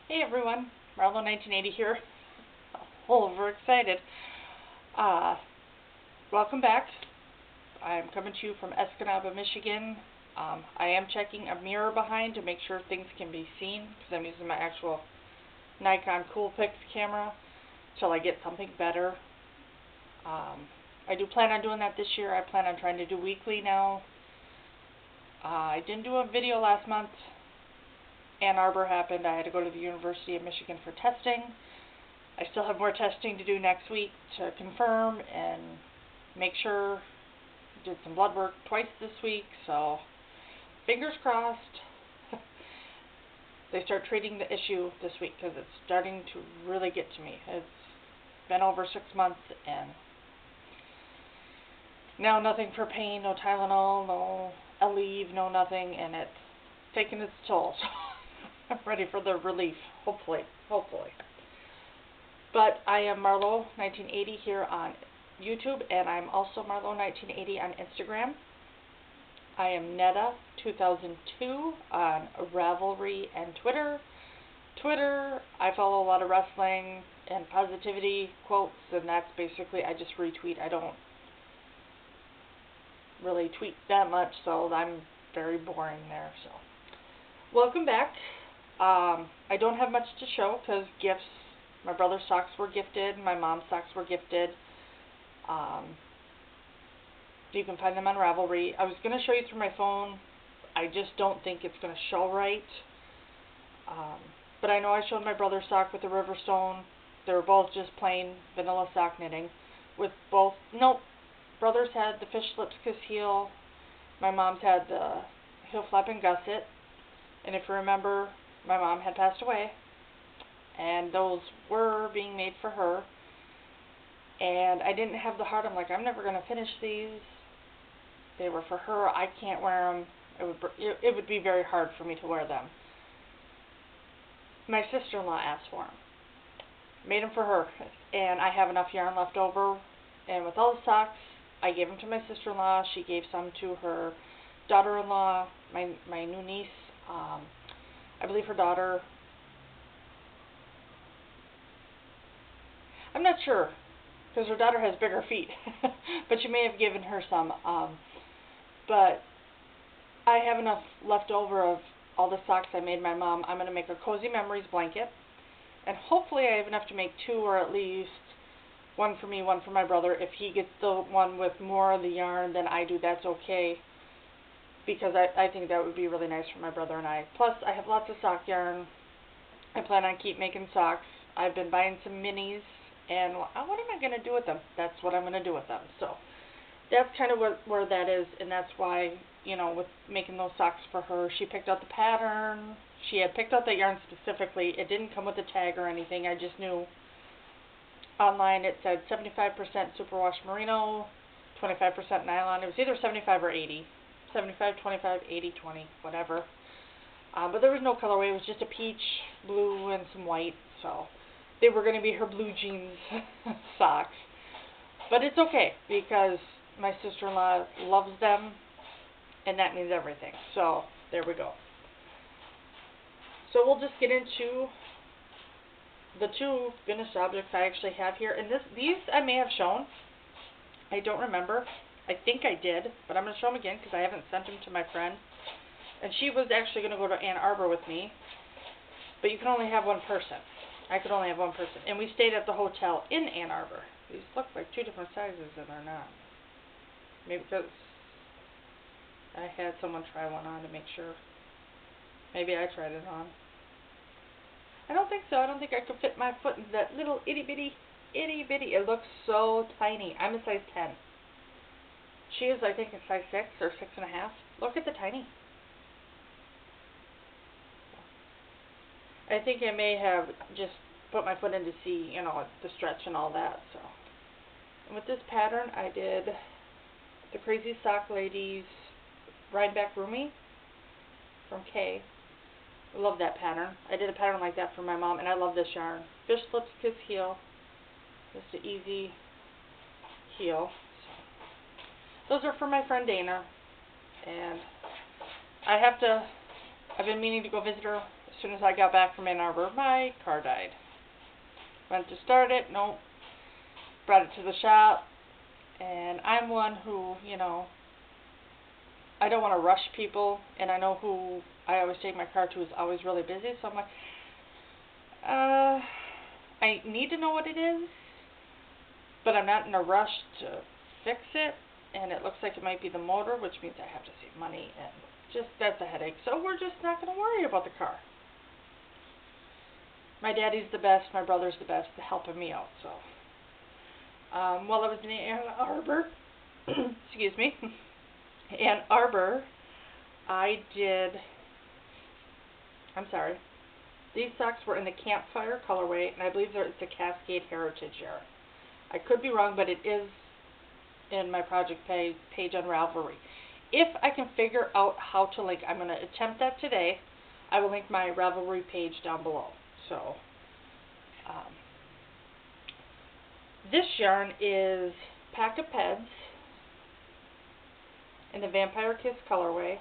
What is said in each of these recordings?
Hey everyone, Marlo 1980 here. Overexcited. Uh, Welcome back. I'm coming to you from Escanaba, Michigan. I am checking a mirror behind to make sure things can be seen because I'm using my actual Nikon Coolpix camera till I get something better. I do plan on doing that this year. I plan on trying to do weekly now. I didn't do a video last month. Ann Arbor happened. I had to go to the University of Michigan for testing. I still have more testing to do next week to confirm and make sure. Did some blood work twice this week, so fingers crossed they start treating the issue this week because it's starting to really get to me. It's been over 6 months and now nothing for pain, no Tylenol, no Aleve, no nothing, and it's taking its toll. I'm ready for the relief, hopefully. But I am Marlo 1980 here on YouTube, and I'm also Marlo 1980 on Instagram. I am Netta 2002 on Ravelry and Twitter. I follow a lot of wrestling and positivity quotes, and that's basically I just retweet. I don't really tweet that much, so I'm very boring there. So welcome back. I don't have much to show because gifts. My brother's socks were gifted. My mom's socks were gifted. You can find them on Ravelry. I was going to show you through my phone. I just don't think it's going to show right. But I know I showed my brother's sock with the Riverstone. They were both just plain vanilla sock knitting. With both, nope. Brothers had the fish lips kiss heel. My mom's had the heel flap and gusset. And if you remember, my mom had passed away, and those were being made for her, and I didn't have the heart. I'm like, I'm never going to finish these. They were for her. I can't wear them. It would be very hard for me to wear them. My sister-in-law asked for them. Made them for her, and I have enough yarn left over, and with all the socks, I gave them to my sister-in-law. She gave some to her daughter-in-law, my new niece. I believe her daughter, I'm not sure, because her daughter has bigger feet, but she may have given her some, but I have enough left over of all the socks I made my mom. I'm going to make a Cozy Memories blanket, and hopefully I have enough to make 2, or at least one for me, one for my brother. If he gets the one with more of the yarn than I do, that's okay, because I think that would be really nice for my brother and I. Plus, I have lots of sock yarn. I plan on keep making socks. I've been buying some minis, and what am I going to do with them? That's what I'm going to do with them. So that's kind of where that is, and that's why, with making those socks for her, she picked out the pattern. She had picked out the yarn specifically. It didn't come with a tag or anything. I just knew online it said 75% superwash merino, 25% nylon. It was either 75 or 80. 75, 25, 80, 20, whatever. But there was no colorway. It was just a peach, blue, and some white. So they were going to be her blue jeans socks. But it's okay because my sister-in-law loves them, and that means everything. So there we go. So we'll just get into the 2 finished objects I actually have here. And these I may have shown. I don't remember. I think I did, but I'm going to show them again because I haven't sent them to my friend. And she was actually going to go to Ann Arbor with me, but you can only have one person. I could only have one person. And we stayed at the hotel in Ann Arbor. These look like 2 different sizes, and they're not. Maybe because I had someone try one on to make sure. Maybe I tried it on. I don't think so. I don't think I could fit my foot in that little itty-bitty. It looks so tiny. I'm a size 10. She is, I think, a size 6 or 6.5. Look at the tiny. I think I may have just put my foot in to see, the stretch and all that. So, and with this pattern, I did the Crazy Sock Ladies Rhinebeck Roomy from Kay. I love that pattern. I did a pattern like that for my mom, and I love this yarn. Fish Lips Kiss Heel. Just an easy heel. Those are for my friend Dana, and I've been meaning to go visit her soon as I got back from Ann Arbor, my car died. Went to start it, nope. Brought it to the shop, and I'm one who, you know, I don't want to rush people, and I know who I always take my car to is always really busy, so I'm like, I need to know what it is, but I'm not in a rush to fix it, and it looks like it might be the motor, which means I have to save money, and just, that's a headache, so we're just not going to worry about the car. My daddy's the best, my brother's the best, helping me out, so. While I was in Ann Arbor, excuse me, Ann Arbor, these socks were in the Campfire colorway, and I believe it's a Cascade Heritage yarn. I could be wrong, but it is in my project page on Ravelry. If I can figure out how to link, I'm going to attempt that today. I will link my Ravelry page down below. So, this yarn is Pack of Peds in the Vampire Kiss colorway,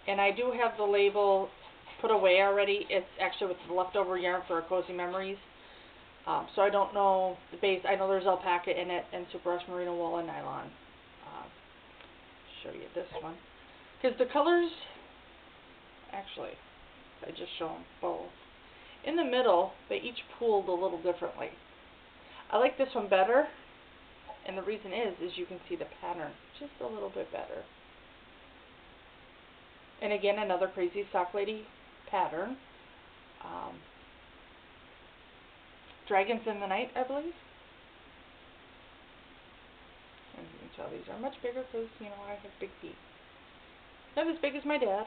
and I do have the label put away already. It's actually with the leftover yarn for Cozy Memories. So I don't know the base. I know there's alpaca in it and superwash merino wool and nylon. Show you this one because the colors, actually, I just show them both. In the middle, they each pooled a little differently. I like this one better, and the reason is you can see the pattern just a little bit better. And again, another Crazy Sock Lady pattern. Dragons in the Night, I believe. And you can tell these are much bigger because, you know, I have big feet. Not as big as my dad.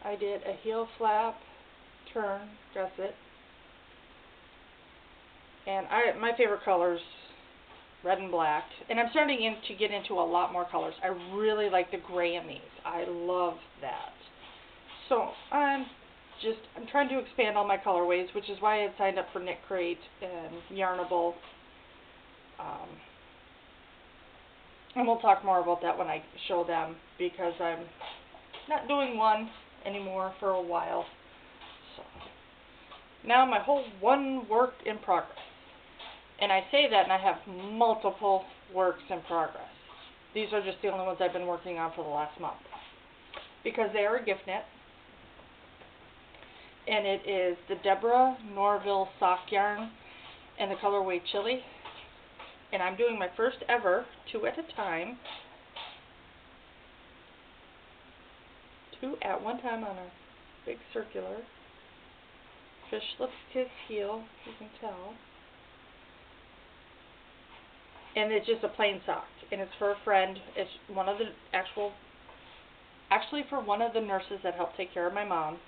I did a heel flap, turn, gusset. And my favorite colors, red and black. And I'm starting to get into a lot more colors. I really like the gray in these. I love that. So I'm trying to expand all my colorways, which is why I had signed up for Knit Crate and Yarnable. And we'll talk more about that when I show them, because I'm not doing one anymore for a while. So now my whole one work in progress. And I say that and I have multiple works in progress. These are just the only ones I've been working on for the last month, because they are a gift knit. And it is the Deborah Norville sock yarn and the colorway Chili. And I'm doing my first ever 2 at a time. 2 at one time on a big circular. Fish lips kiss heel, you can tell. And it's just a plain sock. And it's for a friend. It's one of the actually for one of the nurses that helped take care of my mom.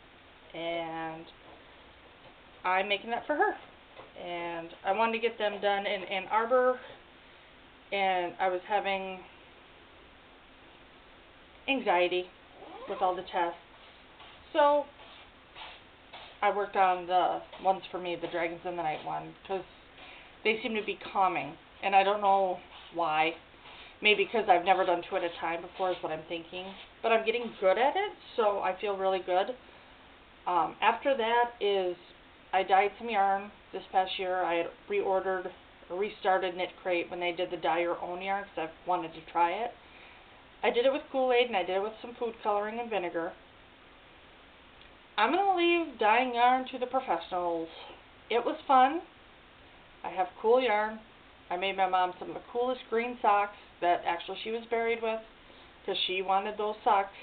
And I'm making that for her. And I wanted to get them done in Ann Arbor, and I was having anxiety with all the tests. So I worked on the ones for me, the Dragons in the Night one, because they seem to be calming. And I don't know why. Maybe because I've never done 2 at a time before is what I'm thinking. But I'm getting good at it, so I feel really good. After that is, I dyed some yarn this past year. I had restarted Knit Crate when they did the dye your own yarn, because I wanted to try it. I did it with Kool-Aid, and I did it with some food coloring and vinegar. I'm going to leave dyeing yarn to the professionals. It was fun. I have cool yarn. I made my mom some of the coolest green socks that actually she was buried with, because she wanted those socks.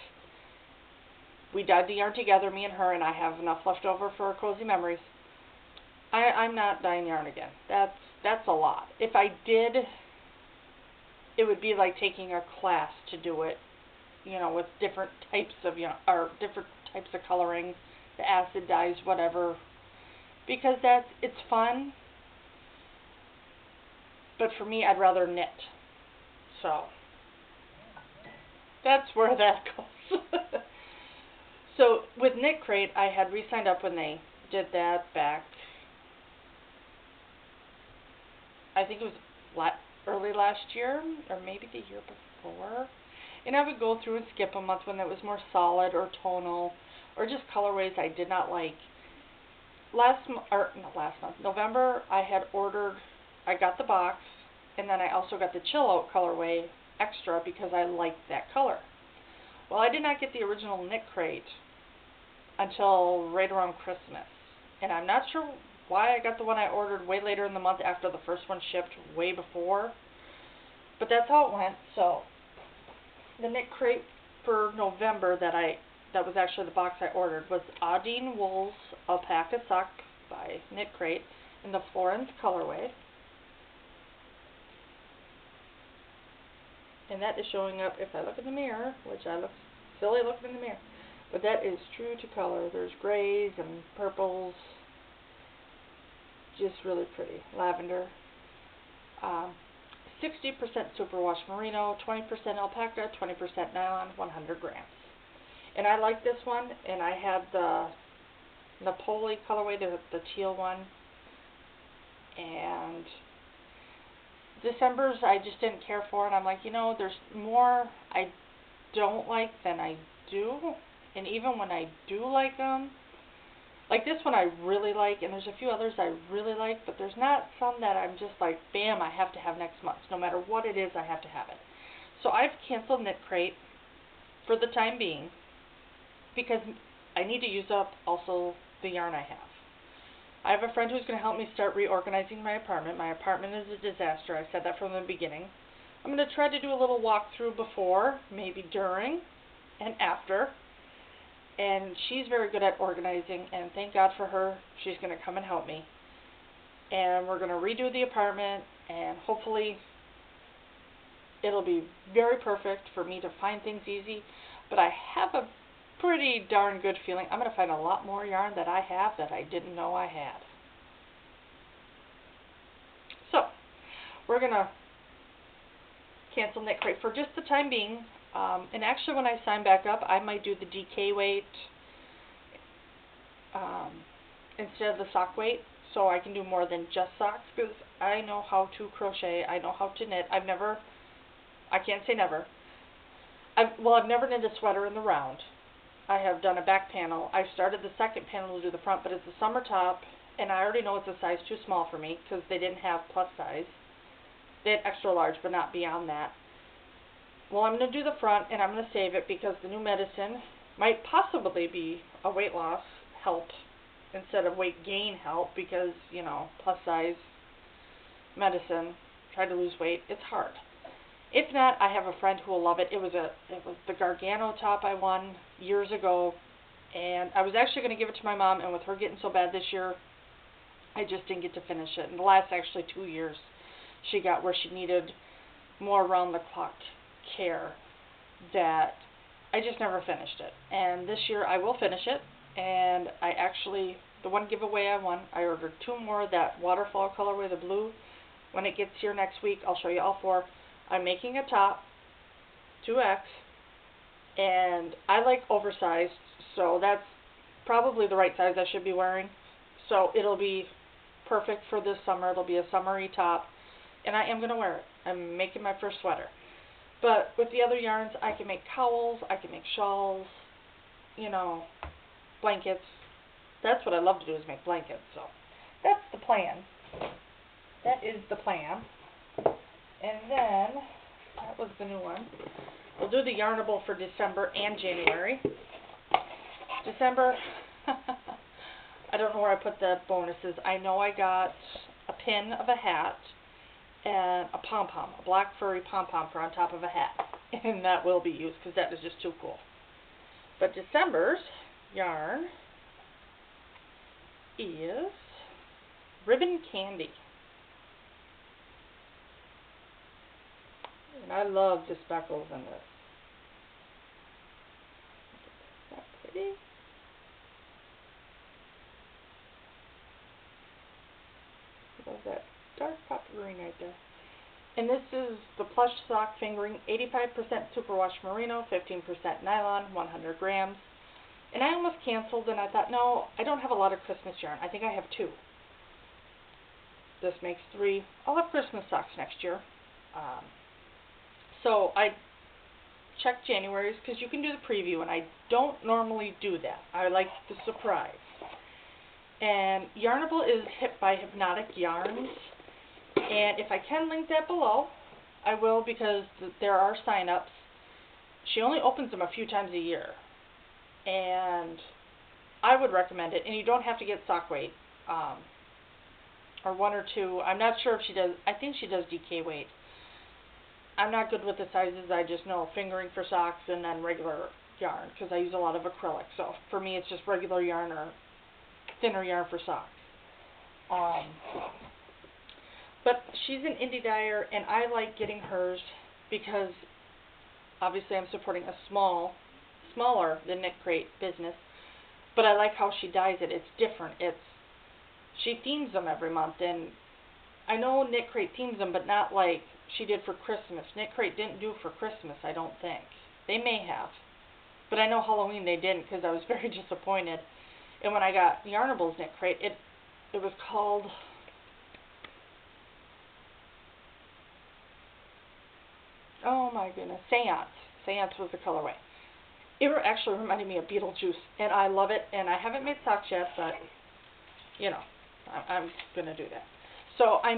We dyed the yarn together, me and her, and I have enough left over for Cozy Memories. I'm not dyeing yarn again. That's a lot. If I did, it would be like taking a class to do it, you know, with different types of yarn, or different types of coloring, the acid dyes, whatever, because it's fun. But for me, I'd rather knit. So that's where that goes. So with Knit Crate, I had re-signed up when they did that back, I think it was early last year, or maybe the year before. And I would go through and skip a month when it was more solid or tonal, or just colorways I did not like. Not last month, November, I got the box, and then I also got the Chill Out colorway extra because I liked that color. Well, I did not get the original knit crate until right around Christmas, and I'm not sure why I got the one I ordered way later in the month after the first one shipped way before, but that's how it went. So the knit crate for November that was actually the box I ordered was Audine Wool's Alpaca Sock by Knit Crate in the Florence colorway. And that is showing up if I look in the mirror, which I look silly looking in the mirror. But that is true to color. There's grays and purples. Just really pretty. Lavender. 60% superwash merino, 20% alpaca, 20% nylon, 100 grams. And I like this one, and I have the Napoli colorway, the teal one. And December's I just didn't care for, and I'm like, there's more I don't like than I do. And even when I do like them, like this one I really like, and there's a few others I really like, but there's not some that I'm just like, bam, I have to have next month. No matter what it is, I have to have it. So I've canceled Knit Crate for the time being because I need to use up also the yarn I have. I have a friend who's going to help me start reorganizing my apartment. My apartment is a disaster. I said that from the beginning. I'm going to try to do a little walkthrough before, maybe during, and after. And she's very good at organizing, and thank God for her. She's going to come and help me. And we're going to redo the apartment, and hopefully it'll be very perfect for me to find things easy. But I have a pretty darn good feeling I'm going to find a lot more yarn that I have that I didn't know I had. So, we're going to cancel Knit Crate for just the time being. And actually when I sign back up, I might do the DK weight instead of the sock weight, so I can do more than just socks, because I know how to crochet, I know how to knit. I can't say never. I've never knit a sweater in the round. I have done a back panel. I started the second panel to do the front, but it's a summer top, and I already know it's a size too small for me because they didn't have plus size. They had extra large, but not beyond that. Well, I'm going to do the front, and I'm going to save it because the new medicine might possibly be a weight loss help instead of weight gain help because, plus size medicine, try to lose weight, it's hard. If not, I have a friend who will love it. It was the Gargano top I won years ago, and I was actually going to give it to my mom, and with her getting so bad this year, I just didn't get to finish it. In the last actually 2 years, she got where she needed more round-the-clock care that I just never finished it. And this year I will finish it, and the one giveaway I won, I ordered 2 more of that waterfall colorway, the blue. When it gets here next week, I'll show you all 4. I'm making a top, 2X, and I like oversized, so that's probably the right size I should be wearing. So it'll be perfect for this summer. It'll be a summery top, and I am going to wear it. I'm making my first sweater. But with the other yarns, I can make cowls, I can make shawls, blankets. That's what I love to do, is make blankets. So that's the plan. That is the plan. And then, that was the new one. We'll do the Yarnable for December and January. December, I don't know where I put the bonuses. I know I got a pin of a hat and a pom-pom, a black furry pom-pom for on top of a hat. And that will be used because that is just too cool. But December's yarn is Ribbon Candy. And I love the speckles in this. Isn't that pretty? Love that dark pop green right there. And this is the plush sock fingering, 85% superwash merino, 15% nylon, 100 grams. And I almost canceled, and I thought, no, I don't have a lot of Christmas yarn. I think I have 2. This makes 3. I'll have Christmas socks next year. So I check January's because you can do the preview, and I don't normally do that. I like the surprise. And Yarnable is hit by Hypnotic Yarns, and if I can link that below, I will, because there are sign-ups. She only opens them a few times a year, and I would recommend it. And you don't have to get sock weight, or 1 or 2. I'm not sure if she does. I think she does DK weight. I'm not good with the sizes. I just know fingering for socks and then regular yarn, because I use a lot of acrylic. So for me, it's just regular yarn or thinner yarn for socks. But she's an indie dyer, and I like getting hers because obviously I'm supporting a smaller than Knit Crate business. But I like how she dyes it. It's different. She themes them every month, and I know Knit Crate themes them, but not like she did for Christmas. Knit Crate didn't do for Christmas, I don't think. They may have, but I know Halloween they didn't, because I was very disappointed. And when I got Yarnable's Knit Crate, it was called, oh my goodness, Seance. Seance was the colorway. It actually reminded me of Beetlejuice, and I love it. And I haven't made socks yet, but you know, I'm gonna do that. So I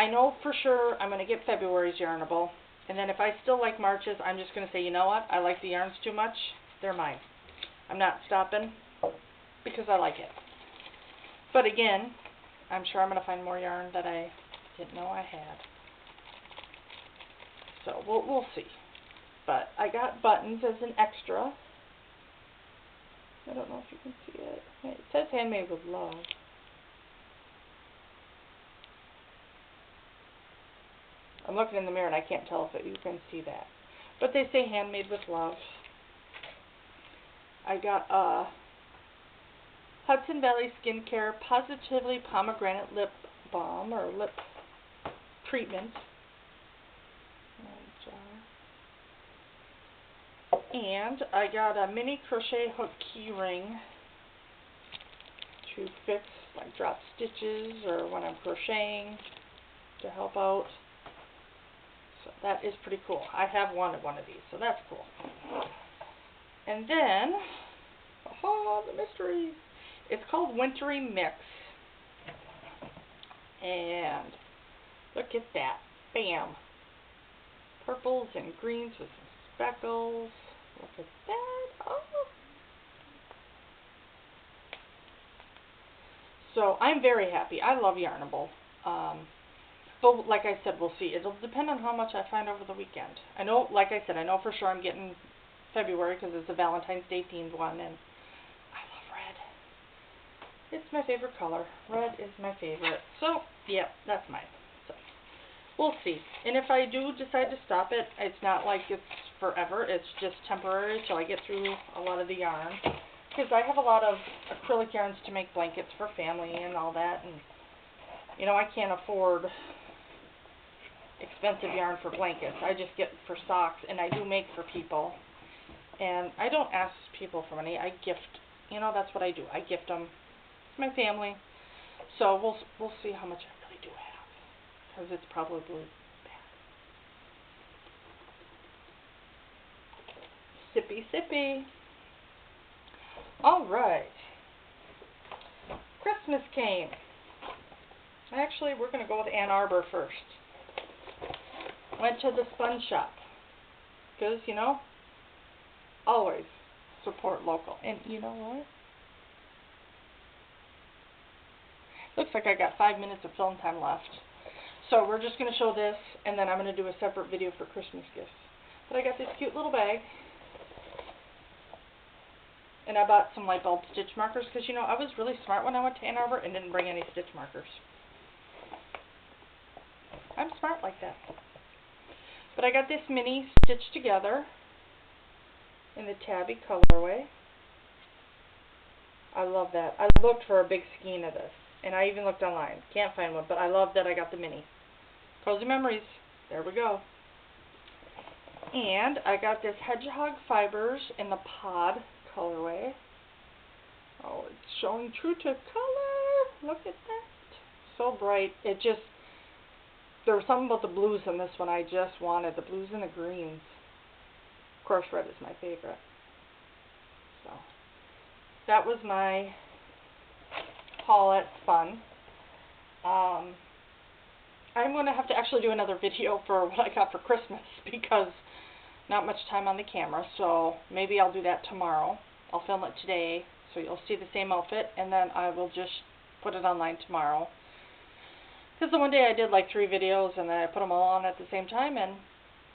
know for sure I'm gonna get February's Yarnable, and then if I still like March's, I'm just gonna say, you know what, I like the yarns too much, they're mine. I'm not stopping because I like it. But again, I'm sure I'm gonna find more yarn that I didn't know I had. So we'll see. But I got buttons as an extra. I don't know if you can see it. It says handmade with love. I'm looking in the mirror and I can't tell if you can see that. But they say handmade with love. I got a Hudson Valley Skincare Positively Pomegranate Lip Balm, or lip treatment. And I got a mini crochet hook key ring to fix like drop stitches or when I'm crocheting to help out. So that is pretty cool. I have one of these, so that's cool. And then, oh, the mystery. It's called Wintry Mix. And look at that. Bam. Purples and greens with some speckles. Look at that. Oh. So I'm very happy. I love Yarnable. But like I said, we'll see. It'll depend on how much I find over the weekend. I know, like I said, I know for sure I'm getting February because it's a Valentine's Day themed one, and I love red. It's my favorite color. Red is my favorite. So, yeah, that's mine. So, we'll see. And if I do decide to stop it, it's not like it's forever. It's just temporary till I get through a lot of the yarn. Because I have a lot of acrylic yarns to make blankets for family and all that. And, you know, I can't afford expensive yarn for blankets. I just get for socks, and I do make for people. And I don't ask people for money. I gift. You know, that's what I do. I gift them. It's my family. So we'll see how much I really do have, because it's probably bad. Sippy, sippy. All right. Christmas came. Actually, we're going to go with Ann Arbor first. Went to the Spun Shop. Because, you know, always support local. And you know what? Looks like I got 5 minutes of film time left. So we're just going to show this, and then I'm going to do a separate video for Christmas gifts. But I got this cute little bag. And I bought some light bulb stitch markers because, you know, I was really smart when I went to Ann Arbor and didn't bring any stitch markers. I'm smart like that. But I got this mini stitched together in the tabby colorway. I love that. I looked for a big skein of this, and I even looked online. Can't find one, but I love that I got the mini. Cozy Memories. There we go. And I got this Hedgehog Fibers in the pod colorway. Oh, it's showing true to color. Look at that. So bright. It just, there was something about the blues in this one I just wanted. The blues and the greens. Of course, red is my favorite. So that was my haul at Fun. I'm going to have to actually do another video for what I got for Christmas because not much time on the camera, so maybe I'll do that tomorrow. I'll film it today, so you'll see the same outfit, and then I will just put it online tomorrow. Because the one day I did like 3 videos, and then I put them all on at the same time, and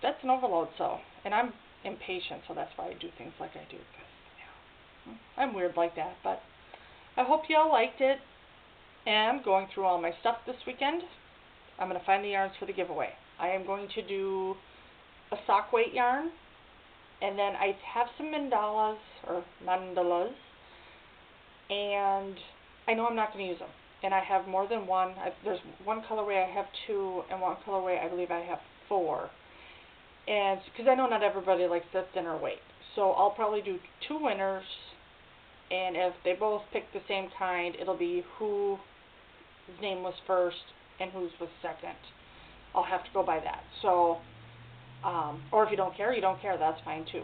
that's an overload, so. And I'm impatient, so that's why I do things like I do. Cause, yeah, I'm weird like that, but I hope y'all liked it. And I'm going through all my stuff this weekend. I'm going to find the yarns for the giveaway. I am going to do a sock weight yarn, and then I have some mandalas, and I know I'm not going to use them. And I have more than one. There's one colorway I have 2, and one colorway I believe I have 4. And because I know not everybody likes the thinner weight, so I'll probably do 2 winners. And if they both pick the same kind, it'll be whose name was first and whose was second. I'll have to go by that. So, or if you don't care, you don't care. That's fine too.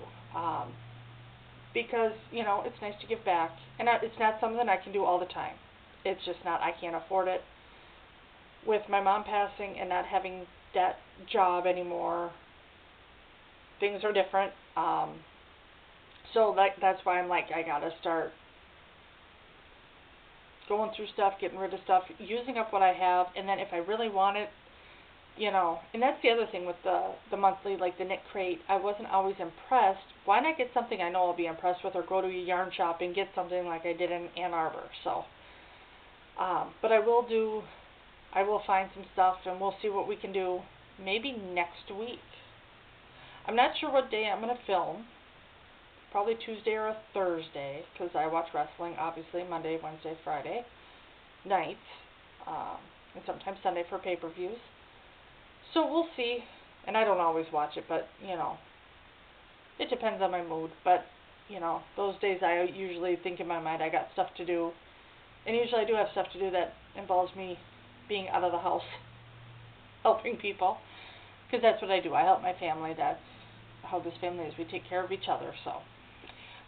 Because, you know, it's nice to give back. And it's not something I can do all the time. It's just not, I can't afford it. With my mom passing and not having that job anymore, things are different. So that's why I'm like, I gotta start going through stuff, getting rid of stuff, using up what I have, and then if I really want it, you know, and that's the other thing with the monthly, like the knit crate, I wasn't always impressed. Why not get something I know I'll be impressed with, or go to a yarn shop and get something like I did in Ann Arbor, so. But I will find some stuff, and we'll see what we can do maybe next week. I'm not sure what day I'm going to film. Probably Tuesday or a Thursday, because I watch wrestling, obviously, Monday, Wednesday, Friday nights, and sometimes Sunday for pay-per-views. So we'll see, and I don't always watch it, but, you know, it depends on my mood, but, you know, those days I usually think in my mind I got stuff to do, and usually I do have stuff to do that involves me being out of the house, helping people, because that's what I do. I help my family. That's how this family is. We take care of each other, so.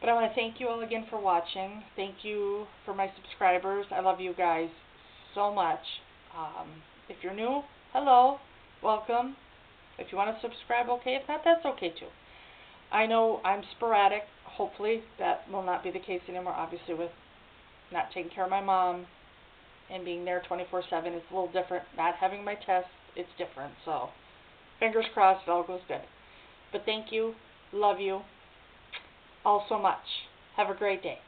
But I want to thank you all again for watching. Thank you for my subscribers. I love you guys so much. If you're new, hello, welcome. If you want to subscribe, okay. If not, that's okay too. I know I'm sporadic. Hopefully that will not be the case anymore. Obviously, with not taking care of my mom and being there 24/7, it's a little different. Not having my tests, it's different. So fingers crossed it all goes good. But thank you. Love you all so much. Have a great day.